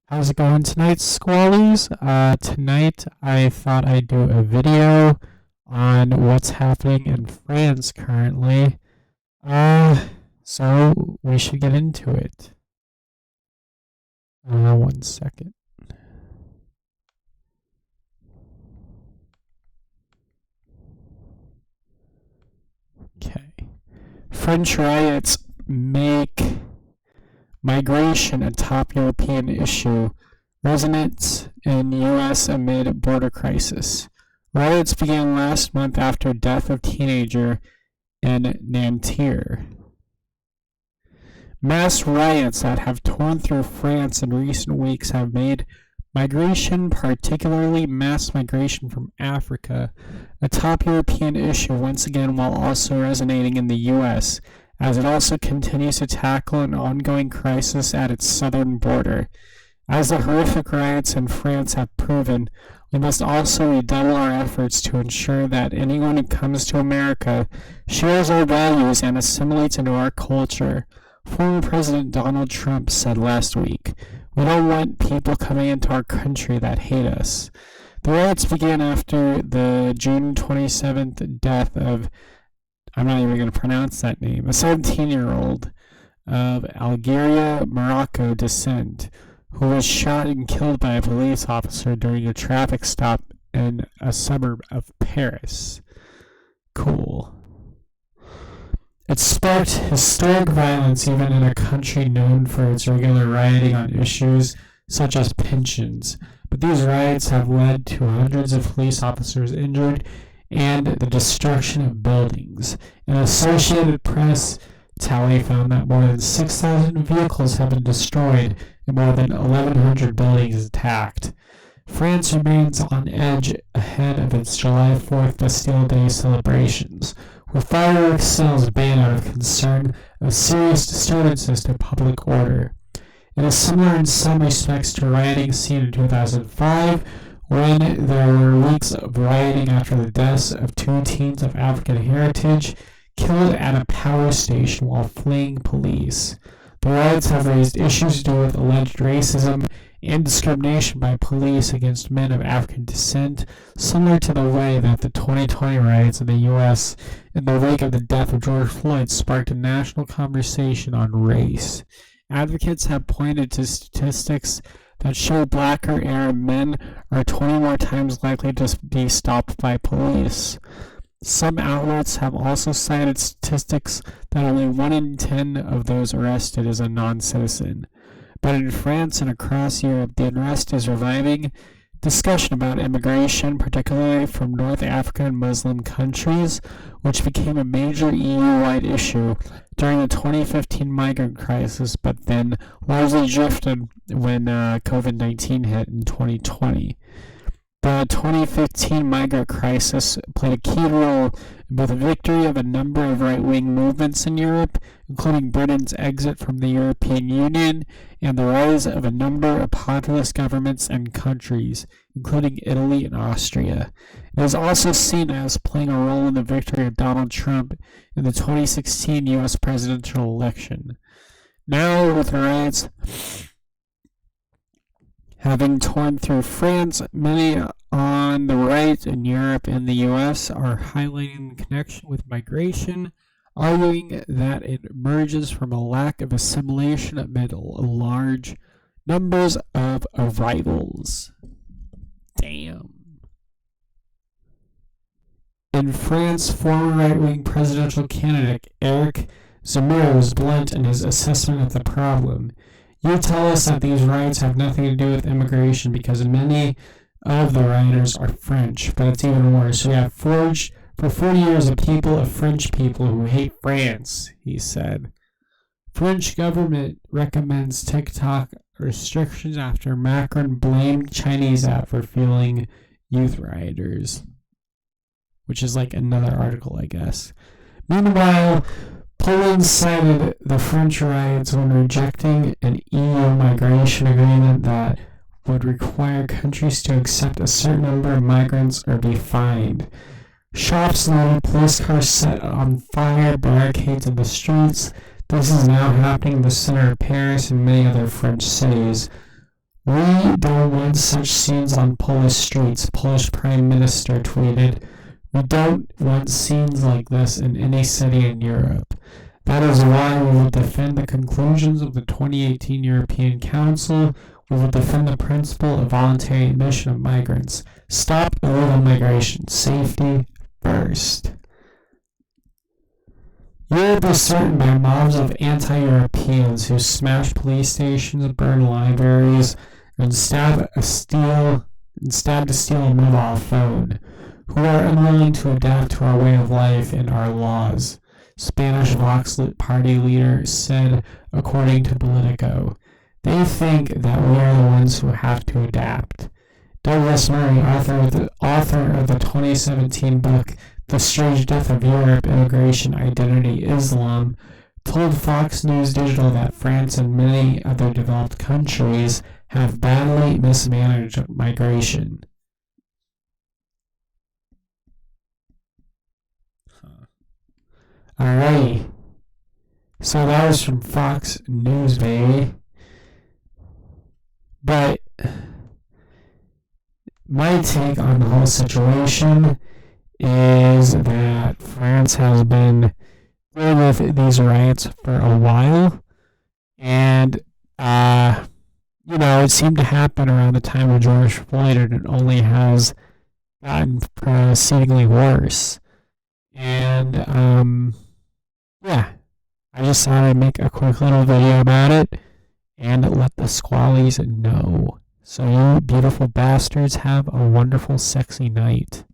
How's it going tonight, Squallies? Tonight I thought I'd do a video on what's happening in France currently. So we should get into it. One second. Okay. French riots make migration a top European issue. Resonance in U.S. amid border crisis. Riots began last month after death of teenager in Nanterre. Mass riots that have torn through France in recent weeks have made migration, particularly mass migration from Africa, a top European issue once again, while also resonating in the U.S., as it also continues to tackle an ongoing crisis at its southern border. As the horrific riots in France have proven, we must also redouble our efforts to ensure that anyone who comes to America shares our values and assimilates into our culture. Former President Donald Trump said last week, "We don't want people coming into our country that hate us." The riots began after the June 27th death of, I'm not even going to pronounce that name, a 17-year-old of Algeria, Morocco descent, who was shot and killed by a police officer during a traffic stop in a suburb of Paris. Cool. It sparked historic violence even in a country known for its regular rioting on issues such as pensions. But these riots have led to hundreds of police officers injured and the destruction of buildings. An Associated Press tally found that more than 6,000 vehicles have been destroyed and more than 1,100 buildings attacked. France remains on edge ahead of its July 4th Bastille Day celebrations, with fireworks sales banned out of concern of serious disturbances to public order. It is similar in some respects to rioting seen in 2005, when there were weeks of rioting after the deaths of two teens of African heritage killed at a power station while fleeing police. The riots have raised issues to do with alleged racism and discrimination by police against men of African descent, similar to the way that the 2020 riots in the U.S. in the wake of the death of George Floyd sparked a national conversation on race. Advocates have pointed to statistics that show black or Arab men are 20 more times likely to be stopped by police. Some outlets have also cited statistics that only 1 in 10 of those arrested is a non-citizen. But in France and across Europe, the unrest is reviving. Discussion about immigration, particularly from North African and Muslim countries, which became a major EU-wide issue during the 2015 migrant crisis, but then largely drifted when COVID-19 hit in 2020. The 2015 migrant crisis played a key role in both the victory of a number of right-wing movements in Europe, including Britain's exit from the European Union, and the rise of a number of populist governments and countries, including Italy and Austria. It is also seen as playing a role in the victory of Donald Trump in the 2016 U.S. presidential election. Now, with the riots having torn through France, many on the right in Europe and the U.S. are highlighting the connection with migration, arguing that it emerges from a lack of assimilation amid large numbers of arrivals. Damn. In France, former right-wing presidential candidate Eric Zemmour was blunt in his assessment of the problem. "You tell us that these riots have nothing to do with immigration because many of the rioters are French, but it's even worse. We have forged for 40 years a people of French people who hate France," he said. French government recommends TikTok restrictions after Macron blamed Chinese app for fueling youth rioters, which is like another article, I guess. Meanwhile, Poland cited the French riots when rejecting an EU migration agreement that would require countries to accept a certain number of migrants or be fined. Shops looted, police cars set on fire, barricades in the streets. This is now happening in the center of Paris and many other French cities. "We don't want such scenes on Polish streets," Polish Prime Minister tweeted. "We don't want scenes like this in any city in Europe. That is why we will defend the conclusions of the 2018 European Council. We will defend the principle of voluntary admission of migrants. Stop illegal migration. Safety first." Europe is threatened by mobs of anti-Europeans who smash police stations, burn libraries, and stab to steal a mobile phone, who are unwilling to adapt to our way of life and our laws, Spanish Vox Party leader said, according to Politico. "They think that we are the ones who have to adapt." Douglas Murray, author of the 2017 book The Strange Death of Europe, Immigration, Identity, Islam, told Fox News Digital that France and many other developed countries have badly mismanaged migration. Alrighty. So that was from Fox News, baby. But my take on the whole situation is that France has been dealing with these riots for a while, and it seemed to happen around the time of George Floyd, and it only has gotten proceedingly worse. And I just thought I'd make a quick little video about it and let the squallies know. So you beautiful bastards have a wonderful, sexy night.